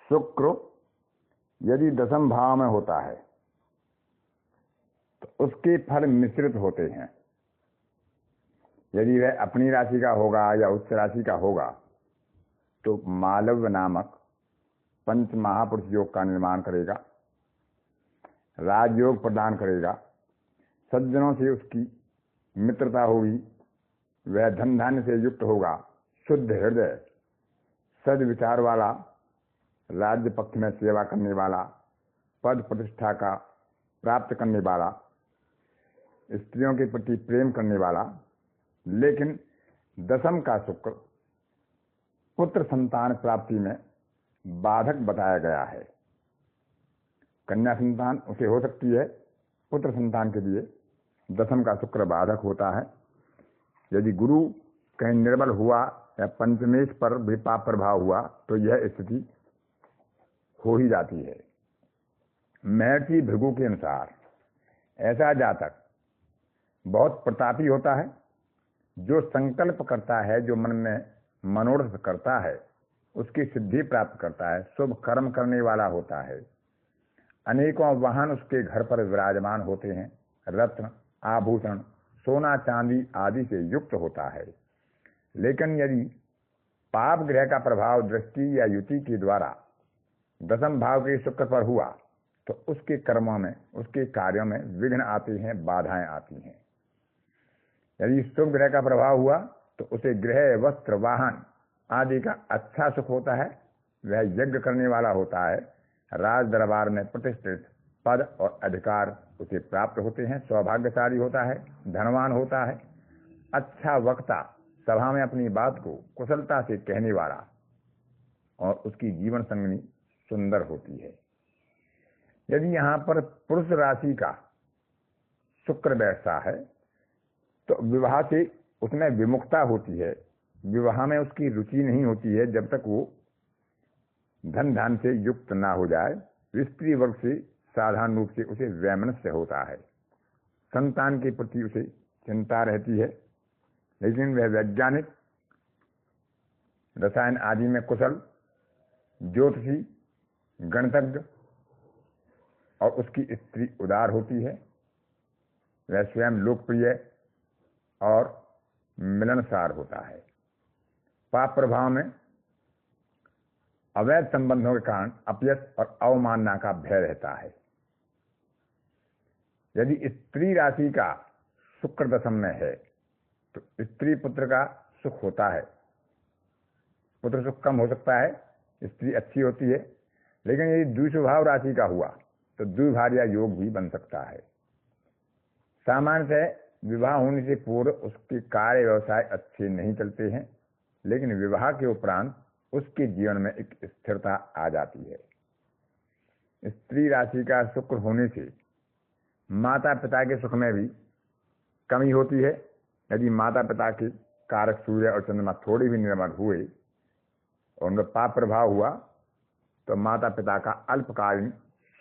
शुक्र यदि दसम भाव में होता है तो उसके फल मिश्रित होते हैं। यदि वह अपनी राशि का होगा या उच्च राशि का होगा तो मालव्य नामक पंच महापुरुष योग का निर्माण करेगा, राजयोग प्रदान करेगा, सज्जनों से उसकी मित्रता होगी, वह धन धान्य से युक्त होगा, शुद्ध हृदय, सद्विचार वाला, राज्य पक्ष में सेवा करने वाला, पद प्रतिष्ठा का प्राप्त करने वाला, स्त्रियों के प्रति प्रेम करने वाला। लेकिन दसम का शुक्र पुत्र संतान प्राप्ति में बाधक बताया गया है। कन्या संतान उसे हो सकती है, पुत्र संतान के लिए दसम का शुक्र बाधक होता है। यदि गुरु कहीं निर्बल हुआ या पंचमेश पर भी पाप प्रभाव हुआ तो यह स्थिति हो ही जाती है। महर्षि भृगु के अनुसार ऐसा जातक बहुत प्रतापी होता है, जो संकल्प करता है, जो मन में मनोरथ करता है उसकी सिद्धि प्राप्त करता है, शुभ कर्म करने वाला होता है। अनेकों वाहन उसके घर पर विराजमान होते हैं, रत्न आभूषण सोना चांदी आदि से युक्त होता है। लेकिन यदि पाप ग्रह का प्रभाव दृष्टि या युति के द्वारा दसम भाव के शुक्र पर हुआ तो उसके कर्मों में, उसके कार्यों में विघ्न आते हैं, बाधाएं आती हैं। यदि शुभ ग्रह का प्रभाव हुआ तो उसे गृह वस्त्र वाहन आदि का अच्छा सुख होता है, वह यज्ञ करने वाला होता है, राज दरबार में प्रतिष्ठित पद और अधिकार उसे प्राप्त होते हैं, सौभाग्यशाली होता है, धनवान होता है, अच्छा वक्ता, सभा में अपनी बात को कुशलता से कहने वाला, और उसकी जीवन संगनी सुंदर होती है। यदि यहाँ पर पुरुष राशि का शुक्र बैठता है तो विवाह से उसमें विमुखता होती है, विवाह में उसकी रुचि नहीं होती है जब तक वो धन धान से युक्त ना हो जाए। स्त्री वर्ग से साधारण रूप से उसे वैमनस्य होता है, संतान के प्रति उसे चिंता रहती है, लेकिन वह वैज्ञानिक, रसायन आदि में कुशल, ज्योतिषी, गणितज्ञ और उसकी स्त्री उदार होती है। वह स्वयं लोकप्रिय और मिलनसार होता है। पाप प्रभाव में अवैध संबंधों के कारण अपयश और अवमानना का भय रहता है। यदि स्त्री राशि का शुक्र दशम में है तो स्त्री पुत्र का सुख होता है, पुत्र सुख कम हो सकता है, स्त्री अच्छी होती है। लेकिन यदि द्विस्वभाव राशि का हुआ तो द्विभार्या योग भी बन सकता है। सामान्यतः विवाह होने से पूर्व उसके कार्य व्यवसाय अच्छे नहीं चलते हैं, लेकिन विवाह के उपरांत उसके जीवन में एक स्थिरता आ जाती है। स्त्री राशि का शुक्र होने से माता पिता के सुख में भी कमी होती है। यदि माता पिता के कारक सूर्य और चंद्रमा थोड़े भी निर्मल हुए और उनका पाप प्रभाव हुआ तो माता पिता का अल्पकालीन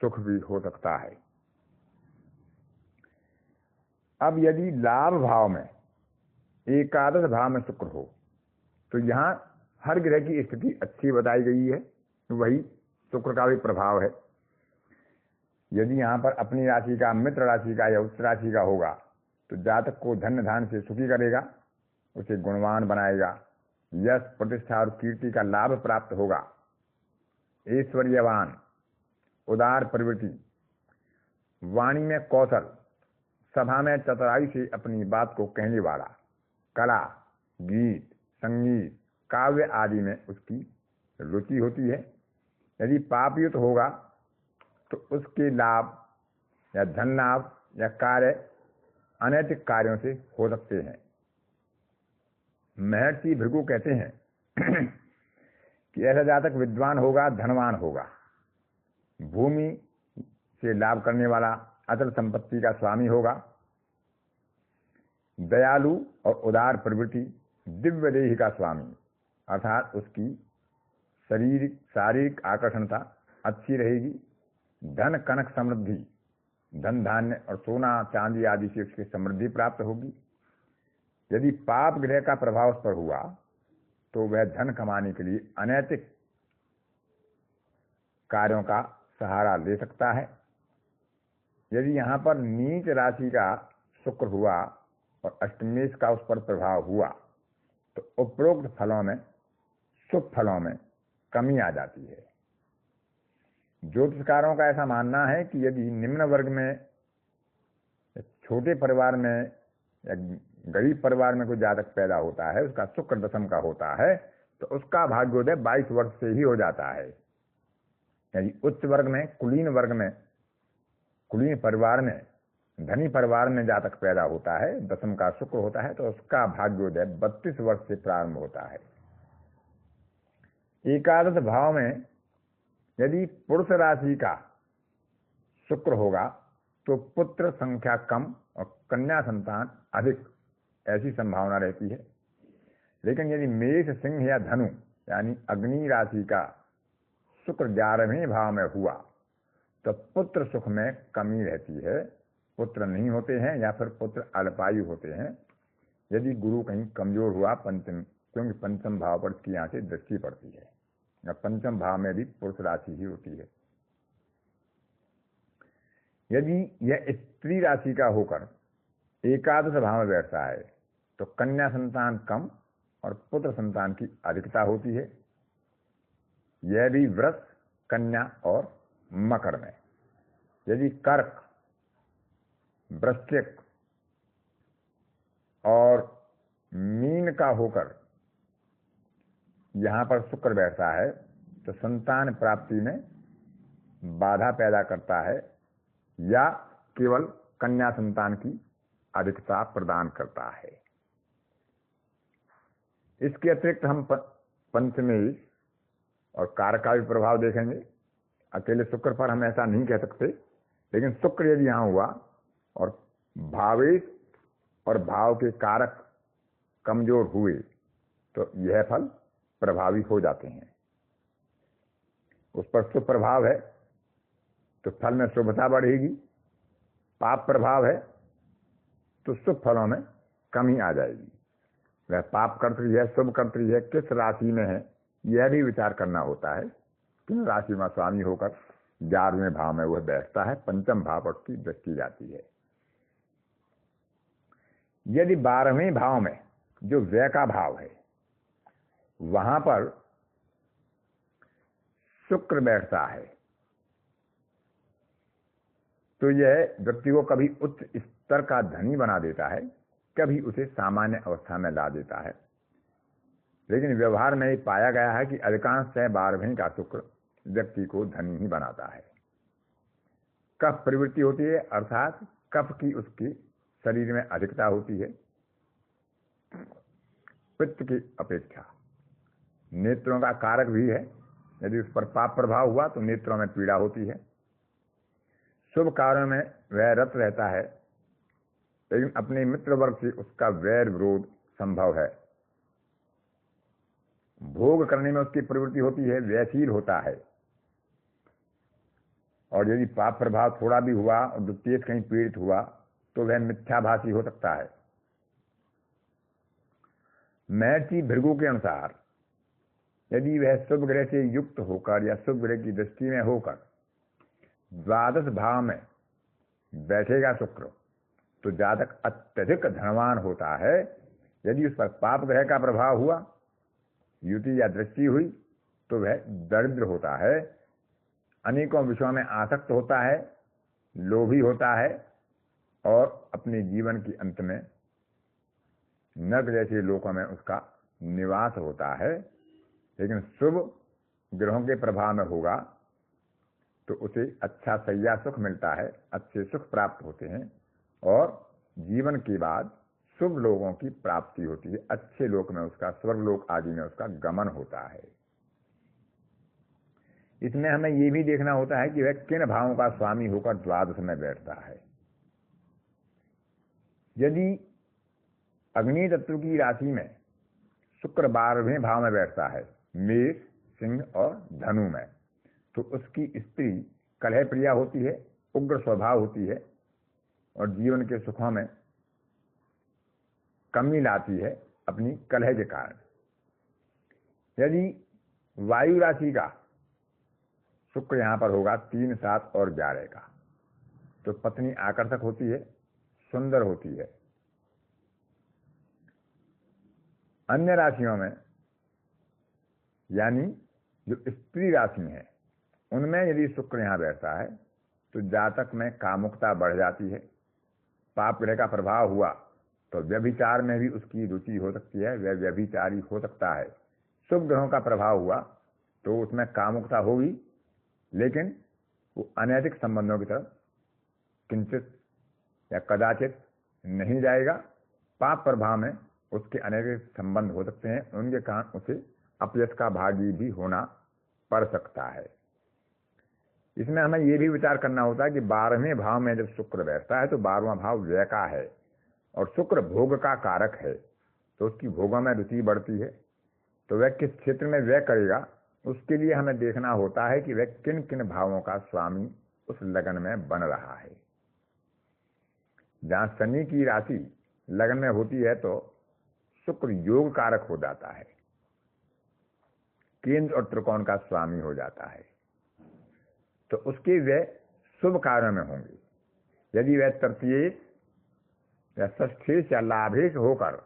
सुख भी हो सकता है। अब यदि लाभ भाव में एकादश भाव में शुक्र हो तो यहाँ हर ग्रह की स्थिति अच्छी बताई गई है, वही शुक्र का भी प्रभाव है। यदि यहाँ पर अपनी राशि का, मित्र राशि का या उच्च राशि का होगा तो जातक को धन धान से सुखी करेगा, उसे गुणवान बनाएगा, यश प्रतिष्ठा और कीर्ति का लाभ प्राप्त होगा, ऐश्वर्यवान, उदार प्रवृत्ति, वाणी में कौशल, सभा में चतुराई से अपनी बात को कहने वाला, कला, गीत, संगीत, काव्य आदि में उसकी रुचि होती है। यदि पापयुक्त होगा तो उसके लाभ या धन लाभ या कार्य अनैतिक कार्यों से हो सकते हैं। महर्षि भृगु कहते हैं कि ऐसा जातक विद्वान होगा, धनवान होगा, भूमि से लाभ करने वाला, अचल संपत्ति का स्वामी होगा, दयालु और उदार प्रवृत्ति, दिव्य देह का स्वामी, अर्थात उसकी शारीरिक आकर्षणता अच्छी रहेगी, धन कनक समृद्धि, धन धान्य और सोना चांदी आदि से उसकी समृद्धि प्राप्त होगी। यदि पाप ग्रह का प्रभाव उस पर हुआ तो वह धन कमाने के लिए अनैतिक कार्यों का सहारा ले सकता है। यदि यहाँ पर नीच राशि का शुक्र हुआ और अष्टमेश का उस पर प्रभाव हुआ तो उपरोक्त फलों में, शुभ फलों में कमी आ जाती है। ज्योतिषकारों का ऐसा मानना है कि यदि निम्न वर्ग में, छोटे परिवार में या गरीब परिवार में कोई जातक पैदा होता है, उसका शुक्र दशम का होता है, तो उसका भाग्योदय 22 वर्ष से ही हो जाता है। यदि उच्च वर्ग में, कुलीन परिवार में, धनी परिवार में जातक पैदा होता है, दशम का शुक्र होता है, तो उसका भाग्योदय 32 वर्ष से प्रारंभ होता है। एकादश भाव में यदि पुरुष राशि का शुक्र होगा तो पुत्र संख्या कम और कन्या संतान अधिक, ऐसी संभावना रहती है। लेकिन यदि मेष, सिंह या धनु यानी अग्नि राशि का शुक्र 11वें भाव में हुआ तो पुत्र सुख में कमी रहती है, पुत्र नहीं होते हैं या फिर पुत्र अल्पायु होते हैं। यदि गुरु कहीं कमजोर हुआ पंचम, क्योंकि पंचम भाव पर इसकी यहाँ से दृष्टि पड़ती है, या पंचम भाव में भी पुरुष राशि ही होती है। यदि यह स्त्री राशि का होकर एकादश भाव में बैठता है तो कन्या संतान कम और पुत्र संतान की अधिकता होती है। यह भी वृष, कन्या और मकर में। यदि कर्क, वृश्चिक और मीन का होकर यहां पर शुक्र बैठता है तो संतान प्राप्ति में बाधा पैदा करता है या केवल कन्या संतान की अधिकता प्रदान करता है। इसके अतिरिक्त हम पंचमेश और कारक का भी प्रभाव देखेंगे। अकेले शुक्र पर हम ऐसा नहीं कह सकते, लेकिन शुक्र यदि यहां हुआ और भावेश और भाव के कारक कमजोर हुए तो यह फल प्रभावी हो जाते हैं। उस पर शुभ प्रभाव है तो फल में शुभता बढ़ेगी, पाप प्रभाव है तो शुभ फलों में कमी आ जाएगी। वह पाप कर्त्री है, शुभ कर्त्री है, किस राशि में है, यह भी विचार करना होता है। किन राशि में स्वामी होकर 11वें भाव में वह बैठता है, पंचम भाव पर की दृष्टि जाती है। यदि 12वें भाव में जो व्यय का भाव है वहां पर शुक्र बैठता है तो यह व्यक्ति को कभी उच्च स्तर का धनी बना देता है, कभी उसे सामान्य अवस्था में ला देता है। लेकिन व्यवहार में पाया गया है कि अधिकांश 12वें का शुक्र व्यक्ति को धनी ही बनाता है। कफ प्रवृत्ति होती है, अर्थात कफ की उसके शरीर में अधिकता होती है पित्त की अपेक्षा। नेत्रों का कारक भी है, यदि उस पर पाप प्रभाव हुआ तो नेत्रों में पीड़ा होती है। शुभ कार्यों में वह रत रहता है, लेकिन अपने मित्र वर्ग से उसका वैर विरोध संभव है। भोग करने में उसकी प्रवृत्ति होती है, व्ययशील होता है। और यदि पाप प्रभाव थोड़ा भी हुआ और द्वितीय कहीं पीड़ित हुआ तो वह मिथ्याभाषी हो सकता है। महर्षि भृगु के अनुसार यदि वह शुभ ग्रह से युक्त होकर या शुभ ग्रह की दृष्टि में होकर द्वादश भाव में बैठेगा शुक्र तो जातक अत्यधिक धनवान होता है। यदि उस पर पाप ग्रह का प्रभाव हुआ, युति या दृष्टि हुई, तो वह दरिद्र होता है, अनेकों विषयों में आसक्त होता है, लोभी होता है और अपने जीवन के अंत में नरक जैसे लोकों में उसका निवास होता है। लेकिन शुभ ग्रहों के प्रभाव में होगा तो उसे अच्छा सैया सुख मिलता है, अच्छे सुख प्राप्त होते हैं और जीवन के बाद शुभ लोगों की प्राप्ति होती है। अच्छे लोक में उसका, स्वर्गलोक आदि में उसका गमन होता है। इसमें हमें यह भी देखना होता है कि वह किन भावों का स्वामी होकर द्वादश में बैठता है। यदि अग्नि तत्व की राशि में शुक्र 12वें भाव में बैठता है, मेष, सिंह और धनु में, तो उसकी स्त्री कलह प्रिया होती है, उग्र स्वभाव होती है और जीवन के सुखों में कमी लाती है अपनी कलह के कारण। यदि वायु राशि का शुक्र यहाँ पर होगा 3, 7 और 11 का। तो पत्नी आकर्षक होती है, सुंदर होती है। अन्य राशियों में यानी जो स्त्री राशि है उनमें यदि शुक्र यहाँ बैठता है तो जातक में कामुकता बढ़ जाती है। पाप ग्रह का प्रभाव हुआ तो व्यभिचार में भी उसकी रुचि हो सकती है, वह व्यभिचारी हो सकता है। शुभ ग्रहों का प्रभाव हुआ तो उसमें कामुकता होगी, लेकिन वो अनैतिक संबंधों की तरफ किंचित या कदाचित नहीं जाएगा। पाप प्रभाव में उसके अनैतिक संबंध हो सकते हैं, उनके कारण उसे अपयश का भागी भी होना पड़ सकता है। इसमें हमें यह भी विचार करना होता है कि 12वें भाव में जब शुक्र बैठता है तो 12वां भाव व्यय का है और शुक्र भोग का कारक है, तो उसकी भोगों में रुचि बढ़ती है। तो वह किस क्षेत्र में व्यय करेगा उसके लिए हमें देखना होता है कि वह किन किन भावों का स्वामी उस लगन में बन रहा है। जहां शनि की राशि लगन में होती है तो शुक्र योग कारक हो जाता है, केंद्र और त्रिकोण का स्वामी हो जाता है, तो उसके वे शुभ कार्यों में होंगे। यदि वह तृतीयेश या षष्ठेश या लाभेश होकर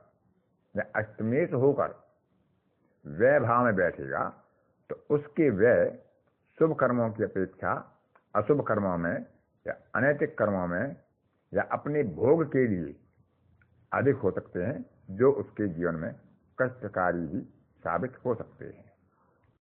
या अष्टमेश होकर व्यय भाव में बैठेगा तो उसके व्यय शुभ कर्मों की अपेक्षा अशुभ कर्मों में या अनैतिक कर्मों में या अपने भोग के लिए अधिक हो सकते हैं, जो उसके जीवन में कष्टकारी ही साबित हो सकते हैं।